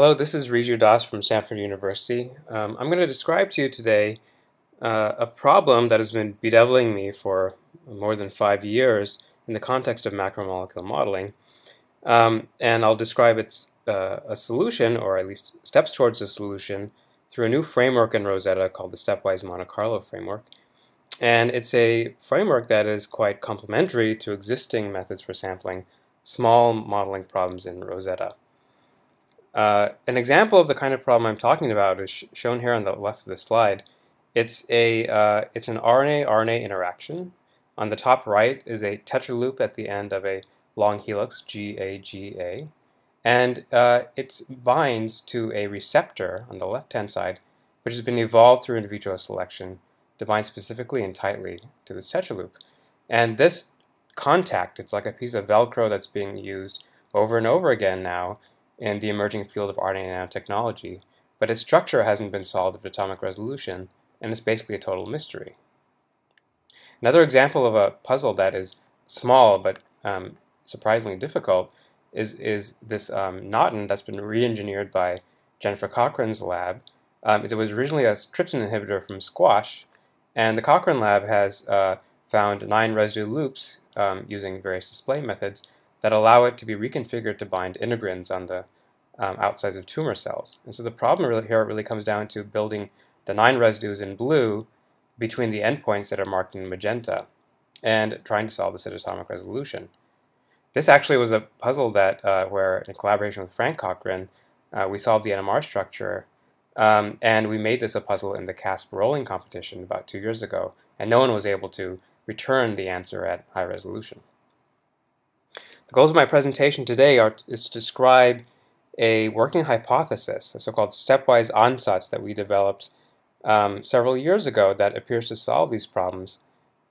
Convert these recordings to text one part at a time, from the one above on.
Hello, this is Riju Das from Stanford University. I'm going to describe to you today a problem that has been bedeviling me for more than 5 years in the context of macromolecular modeling. And I'll describe a solution, or at least steps towards a solution, through a new framework in Rosetta called the StepWise MonteCarlo framework. And it's a framework that is quite complementary to existing methods for sampling small modeling problems in Rosetta. An example of the kind of problem I'm talking about is shown here on the left of the slide. It's an RNA-RNA interaction. On the top right is a tetraloop at the end of a long helix, GA-GA, and it binds to a receptor on the left-hand side, which has been evolved through in vitro selection to bind specifically and tightly to this tetraloop. And this contact, it's like a piece of Velcro that's being used over and over again now in the emerging field of RNA nanotechnology, but its structure hasn't been solved at atomic resolution, and it's basically a total mystery. Another example of a puzzle that is small but surprisingly difficult is this Naughton that's been re-engineered by Jennifer Cochran's lab. It was originally a trypsin inhibitor from squash, and the Cochran lab has found 9 residue loops using various display methods that allow it to be reconfigured to bind integrins on the outsides of tumor cells. And so the problem really comes down to building the 9 residues in blue between the endpoints that are marked in magenta and trying to solve this at atomic resolution. This actually was a puzzle that where, in collaboration with Frank Cochran, we solved the NMR structure, and we made this a puzzle in the CASP rolling competition about 2 years ago, and no one was able to return the answer at high resolution. The goals of my presentation today is to describe a working hypothesis, a so-called stepwise ansatz that we developed several years ago that appears to solve these problems,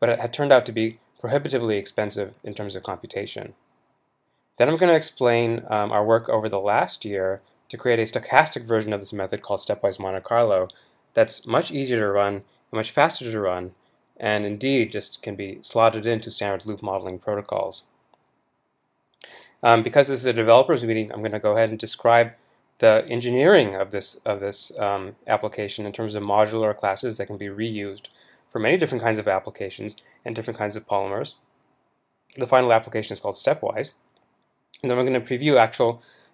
but it had turned out to be prohibitively expensive in terms of computation. Then I'm going to explain our work over the last year to create a stochastic version of this method called StepWise MonteCarlo that's much easier to run, much faster to run, and indeed just can be slotted into standard loop modeling protocols. Because this is a developers meeting, I'm going to go ahead and describe the engineering of this application in terms of modular classes that can be reused for many different kinds of applications and different kinds of polymers. The final application is called Stepwise, and then we're going to preview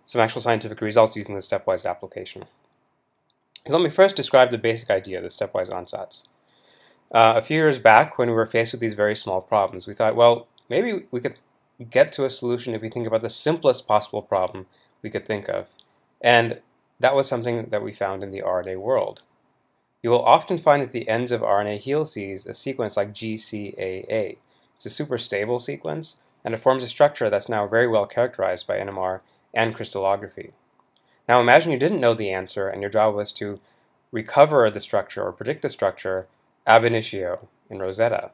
some actual scientific results using the Stepwise application. So let me first describe the basic idea of the Stepwise ansatz. A few years back, when we were faced with these very small problems, we thought, well, maybe we could get to a solution if we think about the simplest possible problem we could think of. And that was something that we found in the RNA world. You will often find at the ends of RNA helices a sequence like GCAA. It's a super stable sequence, and it forms a structure that's now very well characterized by NMR and crystallography. Now imagine you didn't know the answer, and your job was to recover the structure or predict the structure ab initio in Rosetta.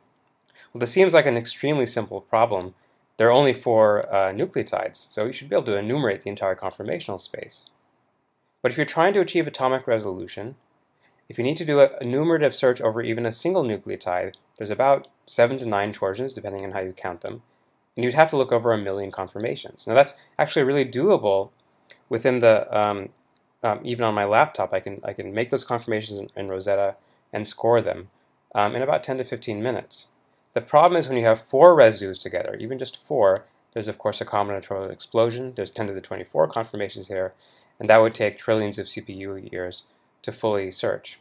Well, this seems like an extremely simple problem. There are only 4 nucleotides, so you should be able to enumerate the entire conformational space. But if you're trying to achieve atomic resolution, if you need to do a enumerative search over even a single nucleotide, there's about 7 to 9 torsions, depending on how you count them, and you'd have to look over 1 million conformations. Now that's actually really doable within the, even on my laptop, I can make those conformations in Rosetta and score them in about 10 to 15 minutes. The problem is when you have 4 residues together, even just 4, there's of course a combinatorial explosion. There's 10 to the 24 conformations here, and that would take trillions of CPU years to fully search.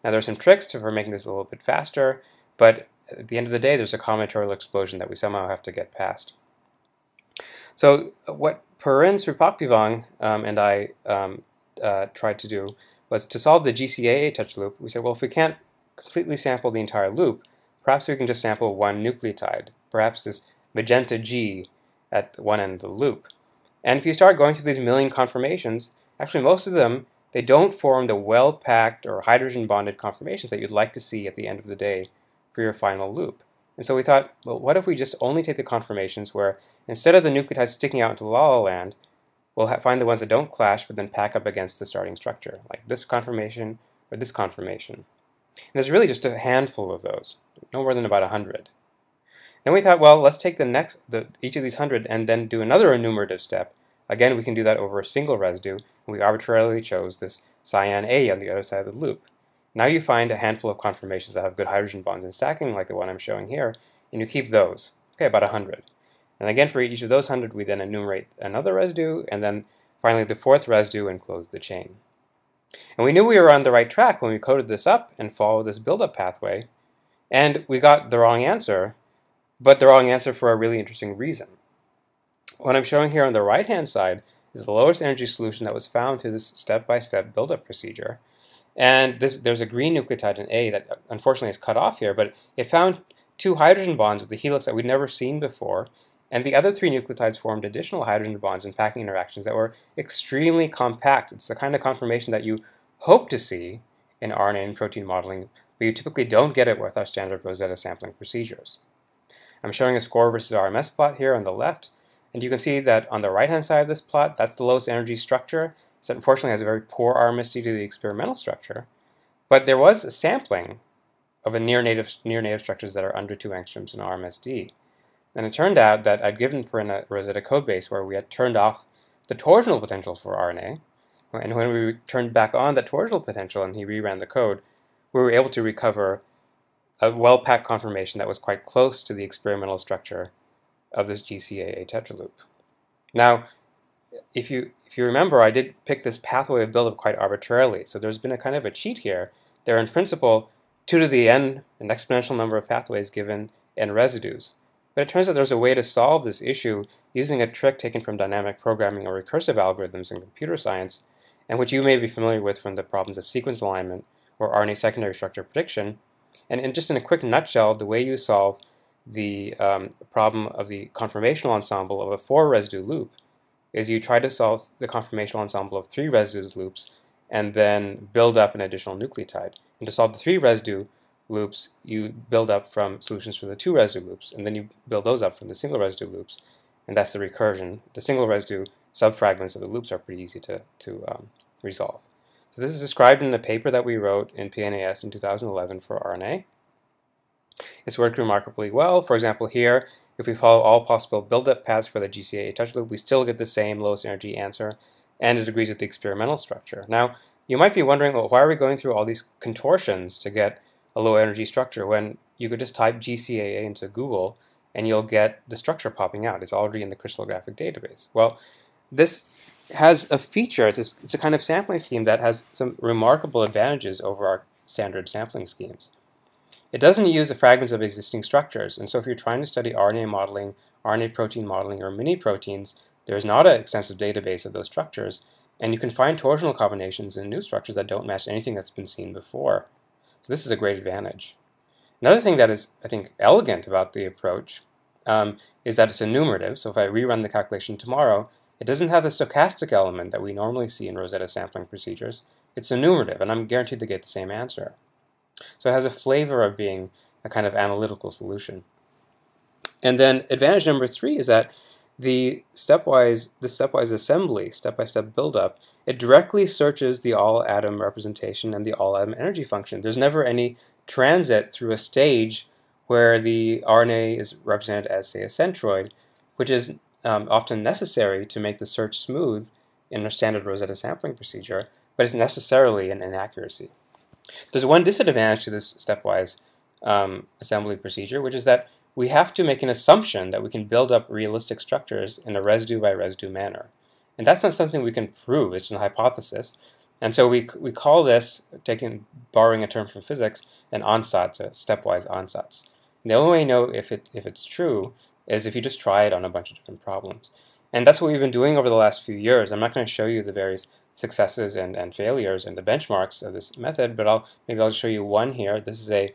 Now there's some tricks for making this a little bit faster, but at the end of the day there's a combinatorial explosion that we somehow have to get past. So what Perrin Sripaktivang and I tried to do was to solve the GCAA touch loop. We said, well, if we can't completely sample the entire loop, perhaps we can just sample 1 nucleotide, perhaps this magenta G at one end of the loop. And if you start going through these million conformations, actually most of them, they don't form the well-packed or hydrogen-bonded conformations that you'd like to see at the end of the day for your final loop. And so we thought, well, what if we just only take the conformations where instead of the nucleotides sticking out into la la land, we'll find the ones that don't clash but then pack up against the starting structure, like this conformation or this conformation. And there's really just a handful of those, no more than about 100. Then we thought, well, let's take each of these 100 and then do another enumerative step Again, we can do that over a single residue, and we arbitrarily chose this cyan A on the other side of the loop. Now you find a handful of conformations that have good hydrogen bonds in stacking, like the one I'm showing here, and you keep those, okay, about 100. And again, for each of those 100, we then enumerate another residue, and then finally the fourth residue, and close the chain. And we knew we were on the right track when we coded this up and followed this build-up pathway, and we got the wrong answer, but the wrong answer for a really interesting reason. What I'm showing here on the right-hand side is the lowest energy solution that was found through this step-by-step build-up procedure. And there's a green nucleotide in A that unfortunately is cut off here, but it found 2 hydrogen bonds with a helix that we'd never seen before, and the other 3 nucleotides formed additional hydrogen bonds in packing interactions that were extremely compact. It's the kind of conformation that you hope to see in RNA and protein modeling, but you typically don't get it with our standard Rosetta sampling procedures. I'm showing a score versus RMS plot here on the left, and you can see that on the right-hand side of this plot, that's the lowest energy structure. So unfortunately has a very poor RMSD to the experimental structure, but there was a sampling of a near native structures that are under 2 angstroms in RMSD. And it turned out that I'd given Perrin a Rosetta code base where we had turned off the torsional potential for RNA, and when we turned back on that torsional potential and he reran the code, we were able to recover a well-packed conformation that was quite close to the experimental structure of this GCAA tetraloop. Now, if you remember, I did pick this pathway of buildup quite arbitrarily, so there's been a kind of a cheat here. There are in principle 2 to the n, an exponential number of pathways given n residues. But it turns out there's a way to solve this issue using a trick taken from dynamic programming or recursive algorithms in computer science, and which you may be familiar with from the problems of sequence alignment or RNA secondary structure prediction. And just in a quick nutshell, the way you solve the problem of the conformational ensemble of a 4 residue loop is you try to solve the conformational ensemble of 3 residue loops and then build up an additional nucleotide. And to solve the 3 residue loops, you build up from solutions for the 2 residue loops, and then you build those up from the single residue loops, and that's the recursion. The single residue subfragments of the loops are pretty easy to resolve. So this is described in a paper that we wrote in PNAS in 2011 for RNA. It's worked remarkably well. For example, here, if we follow all possible build-up paths for the GCAA touch loop, we still get the same lowest energy answer, and it agrees with the experimental structure. Now, you might be wondering, well, why are we going through all these contortions to get a low energy structure when you could just type GCAA into Google and you'll get the structure popping out. It's already in the crystallographic database. Well, this has a feature. It's a kind of sampling scheme that has some remarkable advantages over our standard sampling schemes. It doesn't use the fragments of existing structures, and so if you're trying to study RNA modeling, RNA protein modeling, or mini-proteins, there's not an extensive database of those structures, and you can find torsional combinations in new structures that don't match anything that's been seen before. So this is a great advantage. Another thing that is, I think, elegant about the approach is that it's enumerative. So if I rerun the calculation tomorrow, it doesn't have the stochastic element that we normally see in Rosetta sampling procedures. It's enumerative, and I'm guaranteed to get the same answer. So it has a flavor of being a kind of analytical solution. And then advantage number 3 is that the stepwise assembly, step-by-step buildup, it directly searches the all-atom representation and the all-atom energy function. There's never any transit through a stage where the RNA is represented as, say, a centroid, which is often necessary to make the search smooth in a standard Rosetta sampling procedure, but it's necessarily an inaccuracy. There's one disadvantage to this stepwise assembly procedure, which is that we have to make an assumption that we can build up realistic structures in a residue-by-residue manner. And that's not something we can prove, it's a hypothesis. And so we call this, borrowing a term from physics, an ansatz, a stepwise ansatz. And the only way you know if it's true is if you just try it on a bunch of different problems. And that's what we've been doing over the last few years. I'm not going to show you the various successes and failures and the benchmarks of this method, but maybe I'll show you one here. This is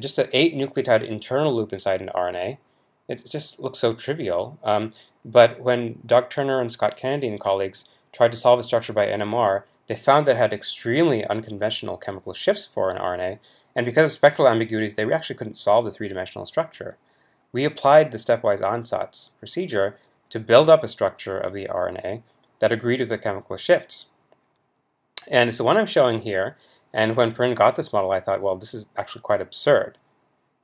just an 8 nucleotide internal loop inside an RNA. It just looks so trivial. But when Doug Turner and Scott Kennedy and colleagues tried to solve a structure by NMR, they found that it had extremely unconventional chemical shifts for an RNA, and because of spectral ambiguities, they actually couldn't solve the 3-dimensional structure. We applied the stepwise ansatz procedure to build up a structure of the RNA that agreed with the chemical shifts. And it's the one I'm showing here, and when Perrin got this model, I thought, well, this is actually quite absurd.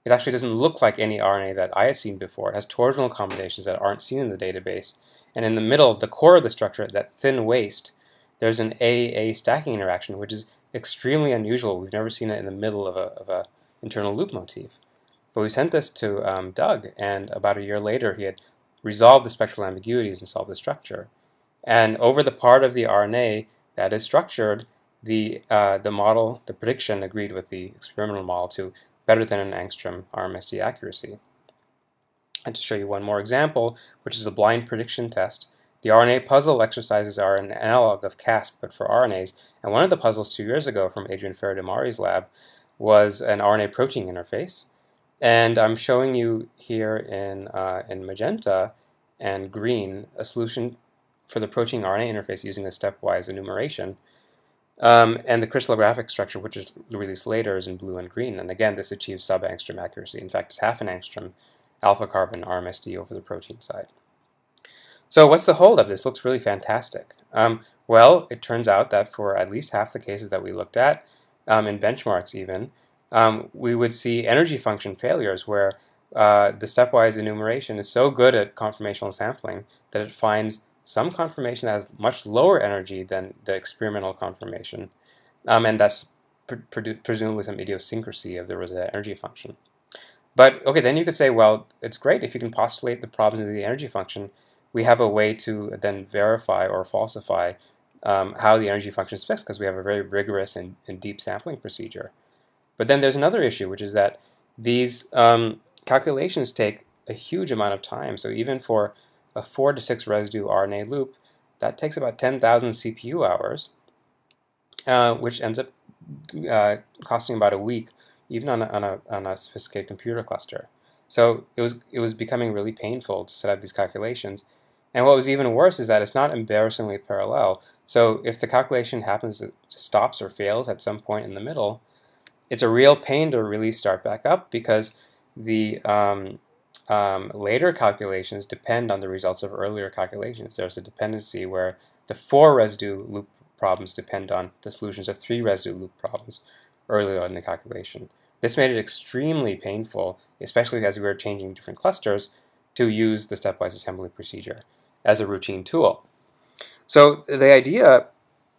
It actually doesn't look like any RNA that I had seen before. It has torsional combinations that aren't seen in the database, and in the middle, the core of the structure, that thin waist, there's an A-A stacking interaction, which is extremely unusual. We've never seen it in the middle of a internal loop motif. But we sent this to Doug, and about a year later, he had resolved the spectral ambiguities and solved the structure. And over the part of the RNA that is structured, the model, the prediction, agreed with the experimental model to better than an angstrom RMSD accuracy. And to show you one more example, which is a blind prediction test, the RNA puzzle exercises are an analog of CASP, but for RNAs. And one of the puzzles 2 years ago from Adrian Ferradimari's lab was an RNA-protein interface. And I'm showing you here in magenta and green a solution for the protein-RNA interface using a stepwise enumeration. And the crystallographic structure, which is released later, is in blue and green. And again, this achieves sub-angstrom accuracy. In fact, it's half an angstrom alpha-carbon RMSD over the protein side. So what's the holdup? This looks really fantastic. Well, it turns out that for at least half the cases that we looked at, in benchmarks even, we would see energy function failures where the stepwise enumeration is so good at conformational sampling that it finds some conformation that has much lower energy than the experimental conformation, and that's presumably some idiosyncrasy of the Rosetta energy function. But okay, then you could say, well, it's great if you can postulate the problems of the energy function. We have a way to then verify or falsify how the energy function is fixed, because we have a very rigorous and deep sampling procedure. But then there's another issue, which is that these calculations take a huge amount of time. So even for a 4 to 6 residue RNA loop, that takes about 10,000 CPU hours, which ends up costing about a week, even on a sophisticated computer cluster. So it was becoming really painful to set up these calculations. And what was even worse is that it's not embarrassingly parallel. So if the calculation happens to stops or fails at some point in the middle, it's a real pain to really start back up, because the later calculations depend on the results of earlier calculations. There's a dependency where the 4 residue loop problems depend on the solutions of 3 residue loop problems earlier in the calculation. This made it extremely painful, especially as we were changing different clusters, to use the stepwise assembly procedure as a routine tool. So the idea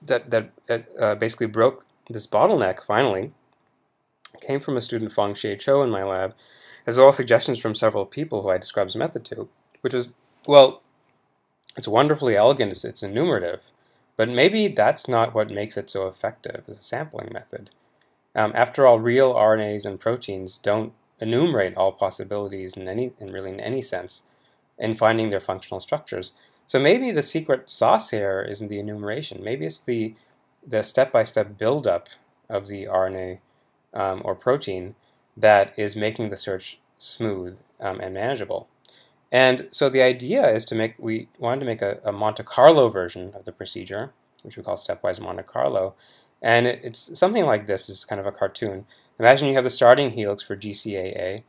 that basically broke this bottleneck finally came from a student, Feng-Xie Cho, in my lab, as well as suggestions from several people who I described this method to, which was, well, it's wonderfully elegant, it's enumerative, but maybe that's not what makes it so effective as a sampling method. After all, real RNAs and proteins don't enumerate all possibilities in any sense in finding their functional structures. So maybe the secret sauce here isn't the enumeration. Maybe it's the step-by-step buildup of the RNA or protein that is making the search smooth and manageable. And so the idea is we wanted to make a Monte Carlo version of the procedure, which we call StepWise MonteCarlo. And it's something like this. It's kind of a cartoon. Imagine you have the starting helix for GCAA.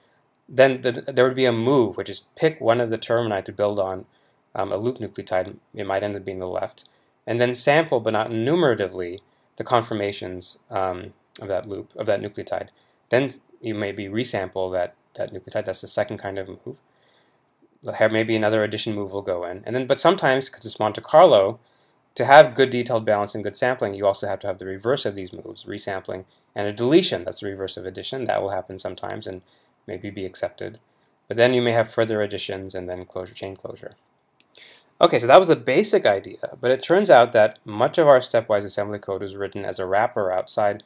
Then there would be a move, which is pick one of the termini to build on a loop nucleotide. It might end up being the left. And then sample, but not enumeratively, the conformations of that loop, of that nucleotide. Then you maybe resample that nucleotide. That's the second kind of move. Maybe another addition move will go in. And then, but sometimes, because it's Monte Carlo, to have good detailed balance and good sampling, you also have to have the reverse of these moves, resampling, and a deletion. That's the reverse of addition. That will happen sometimes and maybe be accepted. But then you may have further additions and then closure, chain closure. Okay, so that was the basic idea, but it turns out that much of our stepwise assembly code was written as a wrapper outside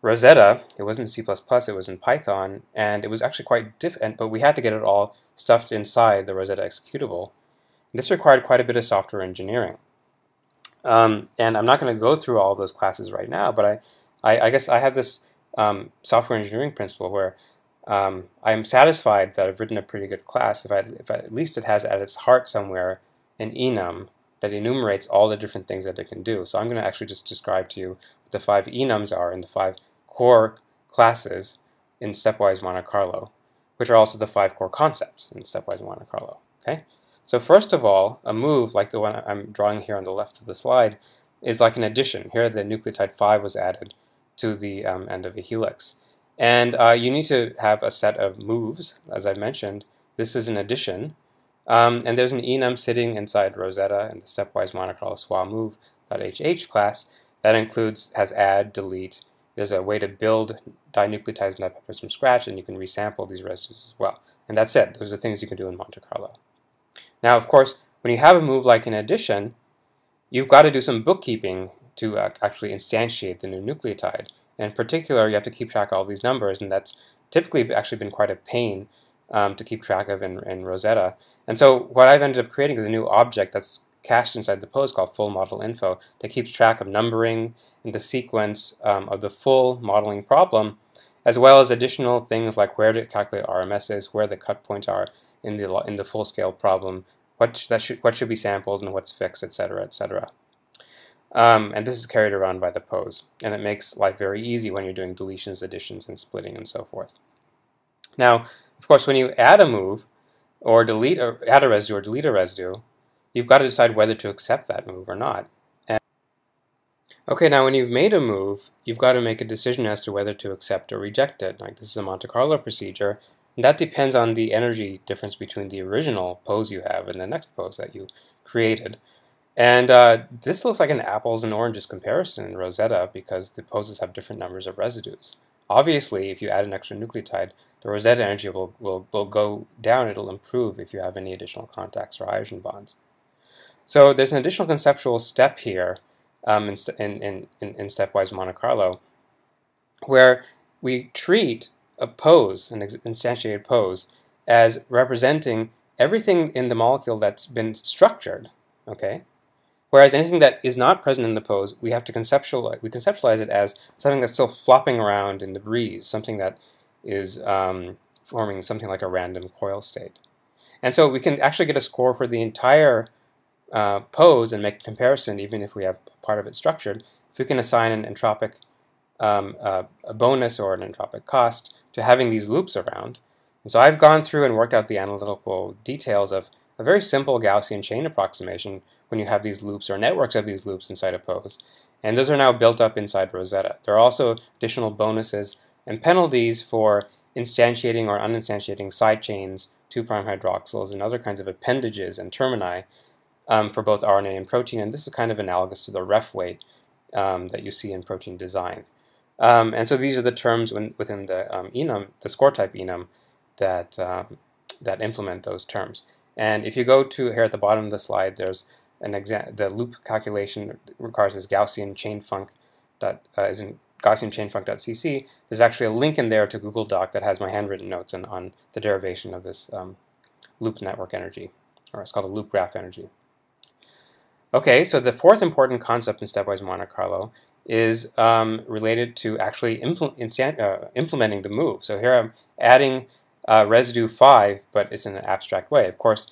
Rosetta. It wasn't C++, it was in Python, and it was actually quite different, but we had to get it all stuffed inside the Rosetta executable. This required quite a bit of software engineering. And I'm not going to go through all those classes right now, but I guess I have this software engineering principle where I'm satisfied that I've written a pretty good class if at least it has at its heart somewhere an enum that enumerates all the different things that it can do. So I'm going to actually just describe to you what the 5 enums are in the 5 core classes in StepWise MonteCarlo, which are also the 5 core concepts in StepWise MonteCarlo. Okay? So first of all, a move like the one I'm drawing here on the left of the slide is like an addition. Here the nucleotide 5 was added to the end of a helix. And you need to have a set of moves. As I mentioned, this is an addition. And there's an enum sitting inside Rosetta in the StepWise MonteCarlo SWA move.hh class that has add, delete. There's a way to build dinucleotides and dipeptides from scratch, and you can resample these residues as well. And that's it. Those are things you can do in Monte Carlo. Now, of course, when you have a move like an addition, you've got to do some bookkeeping to actually instantiate the new nucleotide. And in particular, you have to keep track of all these numbers, and that's typically actually been quite a pain to keep track of in Rosetta. And so what I've ended up creating is a new object that's cached inside the pose called full model info that keeps track of numbering and the sequence of the full modeling problem, as well as additional things like where to calculate RMSs, where the cut points are in the full scale problem, what should be sampled and what's fixed, etc., etc. And this is carried around by the pose, and it makes life very easy when you're doing deletions, additions, and splitting, and so forth. Now, of course, when you add a move, or add a residue or delete a residue, you've got to decide whether to accept that move or not. Okay, now when you've made a move, you've got to make a decision as to whether to accept or reject it. Like, this is a Monte Carlo procedure, and that depends on the energy difference between the original pose you have and the next pose that you created. And this looks like an apples and oranges comparison in Rosetta because the poses have different numbers of residues. Obviously, if you add an extra nucleotide, the Rosetta energy will go down. It'll improve if you have any additional contacts or hydrogen bonds. So there's an additional conceptual step here in StepWise MonteCarlo, where we treat a pose, an instantiated pose, as representing everything in the molecule that's been structured, okay? Whereas anything that is not present in the pose, we have to conceptualize it as something that's still flopping around in the breeze, something that is forming something like a random coil state. And so we can actually get a score for the entire pose and make a comparison, even if we have part of it structured, if we can assign an entropic a bonus or an entropic cost to having these loops around. And so I've gone through and worked out the analytical details of a very simple Gaussian chain approximation when you have these loops or networks of these loops inside a pose. And those are now built up inside Rosetta. There are also additional bonuses and penalties for instantiating or uninstantiating side chains, 2' hydroxyls, and other kinds of appendages and termini for both RNA and protein. And this is kind of analogous to the ref weight that you see in protein design. And so these are the terms within the enum, the score type enum, that implement those terms. And if you go to here at the bottom of the slide, there's the loop calculation requires this Gaussian chain func is in GaussianChainFunc.cc. There's actually a link in there to Google Doc that has my handwritten notes on the derivation of this loop network energy, or it's called a loop graph energy. Okay, so the fourth important concept in StepWise MonteCarlo is related to actually implementing the move. So here I'm adding residue 5, but it's in an abstract way. Of course,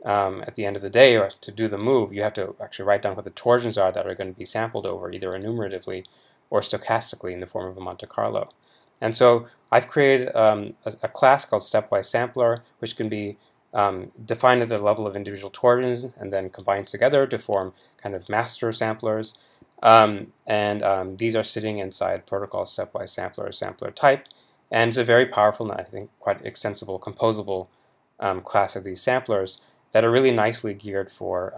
at the end of the day, or to do the move, you have to actually write down what the torsions are that are going to be sampled over, either enumeratively or stochastically in the form of a Monte Carlo. And so I've created a class called StepWise Sampler, which can be defined at the level of individual torsions and then combined together to form kind of master samplers. These are sitting inside protocol StepWise Sampler type. And it's a very powerful and I think quite extensible, composable class of these samplers that are really nicely geared for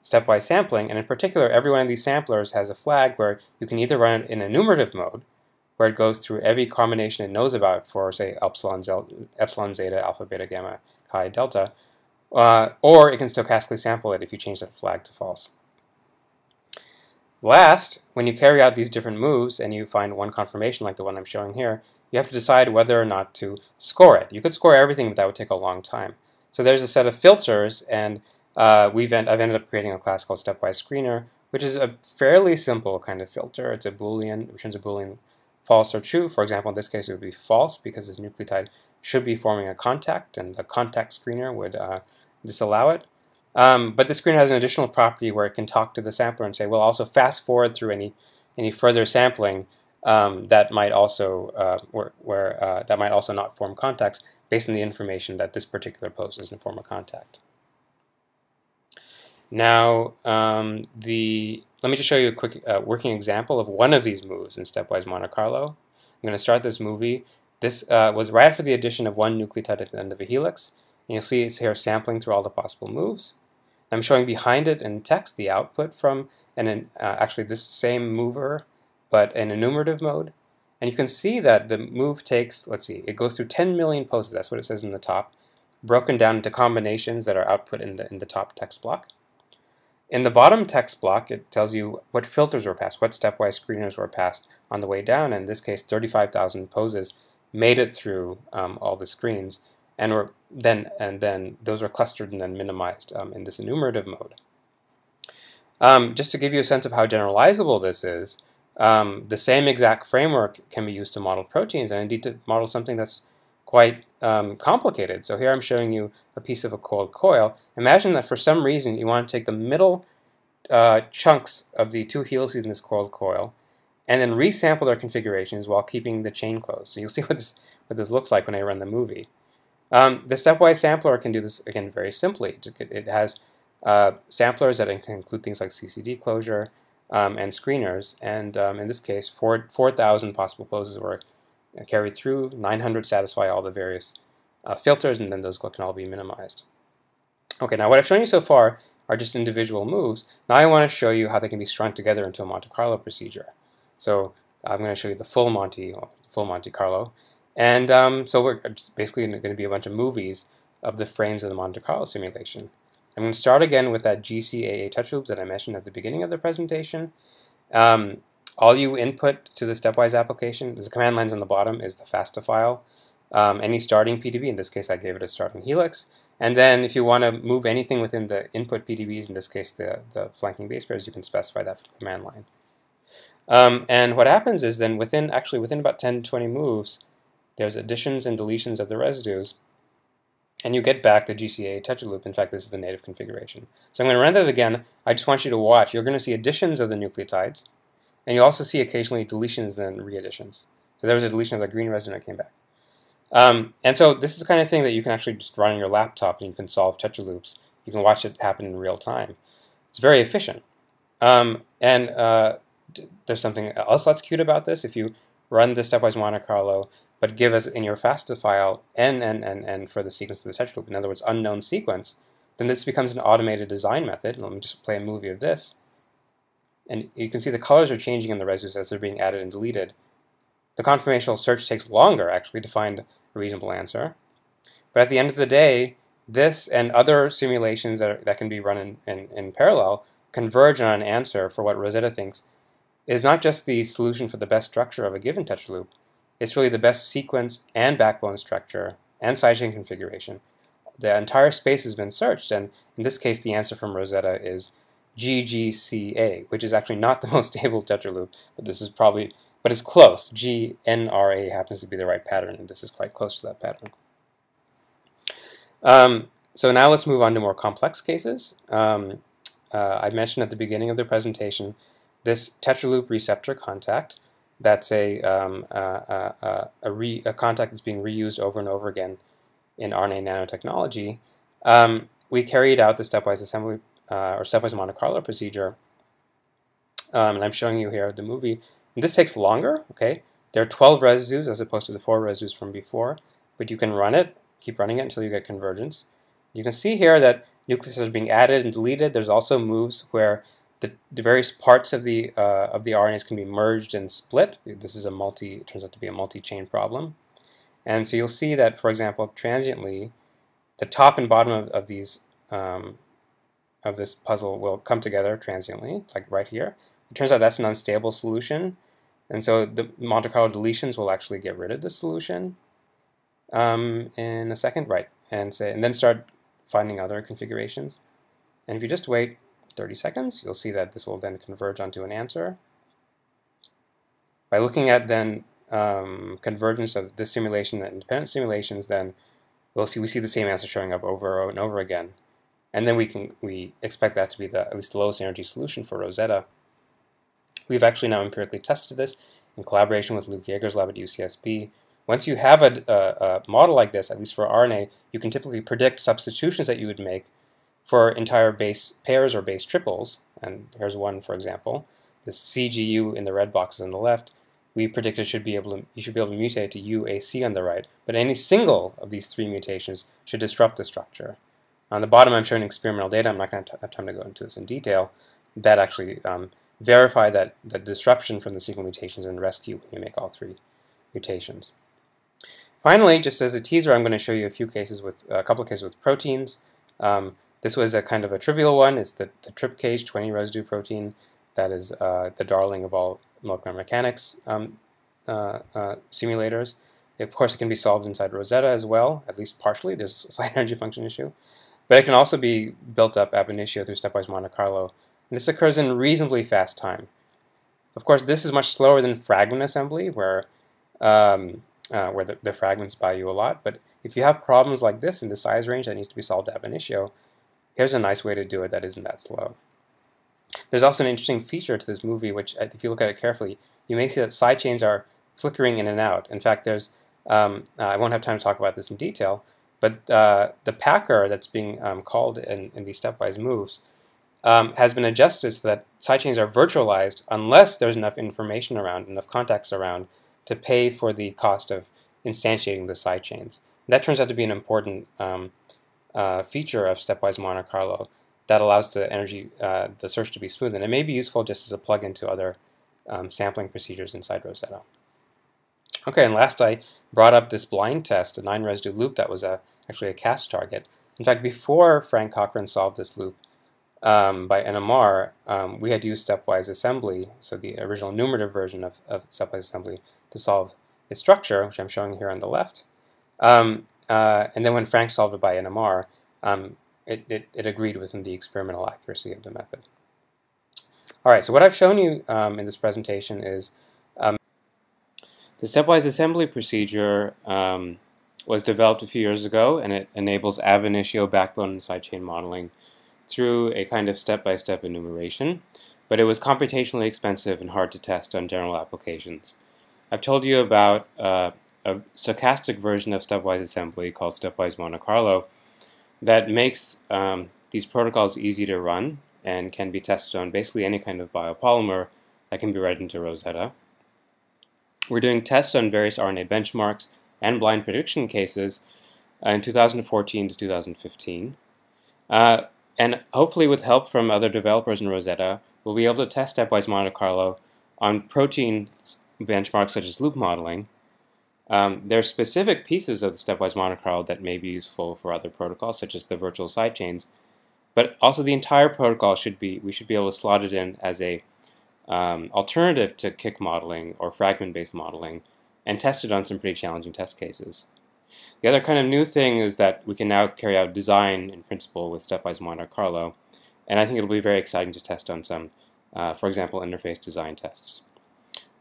stepwise sampling. And in particular, every one of these samplers has a flag where you can either run it in enumerative mode, where it goes through every combination it knows about for, say, epsilon, zeta, alpha, beta, gamma, chi, delta, or it can stochastically sample it if you change that flag to false. Last, when you carry out these different moves and you find one conformation like the one I'm showing here, you have to decide whether or not to score it. You could score everything, but that would take a long time. So there's a set of filters, and I've ended up creating a class called StepWise Screener, which is a fairly simple kind of filter. It's a Boolean, returns a Boolean false or true. For example, in this case it would be false because this nucleotide should be forming a contact, and the contact screener would disallow it. But the screener has an additional property where it can talk to the sampler and say, well, also fast forward through any further sampling that might also that might also not form contacts based on the information that this particular pose doesn't form a contact. Now, let me just show you a quick working example of one of these moves in StepWise MonteCarlo. I'm going to start this movie. This was right after the addition of one nucleotide at the end of a helix, And you'll see it's here sampling through all the possible moves. I'm showing behind it in text the output from actually this same mover, but in enumerative mode. And you can see that the move takes, let's see, it goes through 10 million poses. That's what it says in the top, broken down into combinations that are output in the top text block. In the bottom text block, it tells you what filters were passed, what stepwise screeners were passed on the way down. In this case, 35,000 poses made it through all the screens, and then those are clustered and then minimized in this enumerative mode. Just to give you a sense of how generalizable this is, the same exact framework can be used to model proteins and indeed to model something that's quite complicated. So here I'm showing you a piece of a coiled coil. Imagine that for some reason you want to take the middle chunks of the two helices in this coiled coil and then resample their configurations while keeping the chain closed. So you'll see what this looks like when I run the movie. The stepwise sampler can do this, again, very simply. It has samplers that can include things like CCD closure and screeners, and in this case 4,000 possible poses were carried through, 900 satisfy all the various filters, and then those can all be minimized. Okay, now what I've shown you so far are just individual moves. Now I want to show you how they can be strung together into a Monte Carlo procedure. So I'm going to show you the full Monte Carlo, and so we're just basically going to be a bunch of movies of the frames of the Monte Carlo simulation. I'm going to start again with that GCAA touch loop that I mentioned at the beginning of the presentation. All you input to the stepwise application, the command lines on the bottom, is the FASTA file. Any starting PDB, in this case I gave it a starting helix. And then if you want to move anything within the input PDBs, in this case the flanking base pairs, you can specify that from the command line. And what happens is then within about 10 to 20 moves, there's additions and deletions of the residues, and you get back the GCAA touch loop. In fact, this is the native configuration. So I'm going to run that again. I just want you to watch. You're going to see additions of the nucleotides, and you also see occasionally deletions then readditions. So there was a deletion of the green residue and it came back. And so this is the kind of thing that you can actually just run on your laptop and you can solve touch loops. You can watch it happen in real time. It's very efficient. There's something else that's cute about this. If you run the stepwise Monte Carlo, but give us in your FASTA file n for the sequence of the touch loop, in other words, unknown sequence, then this becomes an automated design method. Let me just play a movie of this. And you can see the colors are changing in the residues as they're being added and deleted. The conformational search takes longer, actually, to find a reasonable answer. But at the end of the day, this and other simulations that can be run in parallel converge on an answer for what Rosetta thinks is not just the solution for the best structure of a given touch loop, it's really the best sequence and backbone structure and sidechain configuration. The entire space has been searched, and in this case the answer from Rosetta is GGCA, which is actually not the most stable tetraloop, but it's close. GNRA happens to be the right pattern, and this is quite close to that pattern. So now let's move on to more complex cases. I mentioned at the beginning of the presentation this tetraloop receptor contact. That's a contact that's being reused over and over again in RNA nanotechnology. We carried out the stepwise assembly or stepwise Monte Carlo procedure, and I'm showing you here the movie. And this takes longer. Okay, there are 12 residues as opposed to the 4 residues from before, but you can run it, keep running it until you get convergence. You can see here that nucleotides are being added and deleted. There's also moves where the various parts of the RNAs can be merged and split. This is it turns out to be a multi-chain problem. And so you'll see that, for example, transiently, the top and bottom of these of this puzzle will come together transiently, like right here. It turns out that's an unstable solution, and so the Monte Carlo deletions will actually get rid of the solution in a second, right? And then start finding other configurations. And if you just wait 30 seconds, you'll see that this will then converge onto an answer. By looking at then convergence of this simulation and independent simulations, then we see the same answer showing up over and over again. And then we expect that to be at least the lowest energy solution for Rosetta. We've actually now empirically tested this in collaboration with Luke Yeager's lab at UCSB. Once you have a model like this, at least for RNA, you can typically predict substitutions that you would make for entire base pairs or base triples. And here's one, for example. This CGU in the red box on the left we predicted you should be able to mutate to UAC on the right, but any single of these 3 mutations should disrupt the structure. On the bottom, I'm showing experimental data. I'm not going to have time to go into this in detail. That actually verify that the disruption from the single mutations and rescue when you make all 3 mutations. Finally, just as a teaser, I'm going to show you a couple of cases with proteins. This was a kind of a trivial one. It's the tripcase 20 residue protein that is the darling of all molecular mechanics simulators. Of course, it can be solved inside Rosetta as well, at least partially. There's a slight energy function issue. But it can also be built up ab initio through StepWise MonteCarlo. And this occurs in reasonably fast time. Of course, this is much slower than fragment assembly, where the fragments buy you a lot. But if you have problems like this in the size range that needs to be solved ab initio, here's a nice way to do it that isn't that slow. There's also an interesting feature to this movie, which, if you look at it carefully, you may see that side chains are flickering in and out. In fact, there's I won't have time to talk about this in detail, but the packer that's being called in these stepwise moves has been adjusted so that side chains are virtualized unless there's enough information around, enough context around, to pay for the cost of instantiating the side chains. And that turns out to be an important feature of StepWise MonteCarlo that allows the search to be smooth, and it may be useful just as a plug-in to other sampling procedures inside Rosetta. Okay, and last I brought up this blind test, a 9 residue loop that was actually a CAS target. In fact, before Frank Cochran solved this loop by NMR, we had used stepwise assembly, so the original numerative version of stepwise assembly, to solve its structure, which I'm showing here on the left. And then when Frank solved it by NMR, it agreed with the experimental accuracy of the method. All right, so what I've shown you in this presentation is the stepwise assembly procedure was developed a few years ago, and it enables ab initio backbone and sidechain modeling through a kind of step-by-step enumeration, but it was computationally expensive and hard to test on general applications. I've told you about a stochastic version of stepwise assembly called StepWise MonteCarlo that makes these protocols easy to run and can be tested on basically any kind of biopolymer that can be read into Rosetta. We're doing tests on various RNA benchmarks and blind prediction cases in 2014 to 2015. And hopefully with help from other developers in Rosetta, we'll be able to test stepwise MonteCarlo on protein benchmarks such as loop modeling. There are specific pieces of the stepwise MonteCarlo that may be useful for other protocols, such as the virtual sidechains, but also the entire protocol we should be able to slot it in as a alternative to kick modeling or fragment-based modeling and test it on some pretty challenging test cases. The other kind of new thing is that we can now carry out design in principle with stepwise MonteCarlo, and I think it'll be very exciting to test on some, for example, interface design tests.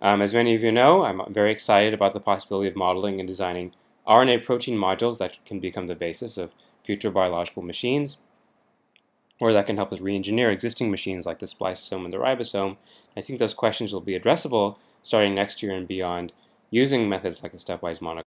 As many of you know, I'm very excited about the possibility of modeling and designing RNA protein modules that can become the basis of future biological machines, or that can help us re-engineer existing machines like the spliceosome and the ribosome. I think those questions will be addressable starting next year and beyond using methods like the stepwise MonteCarlo.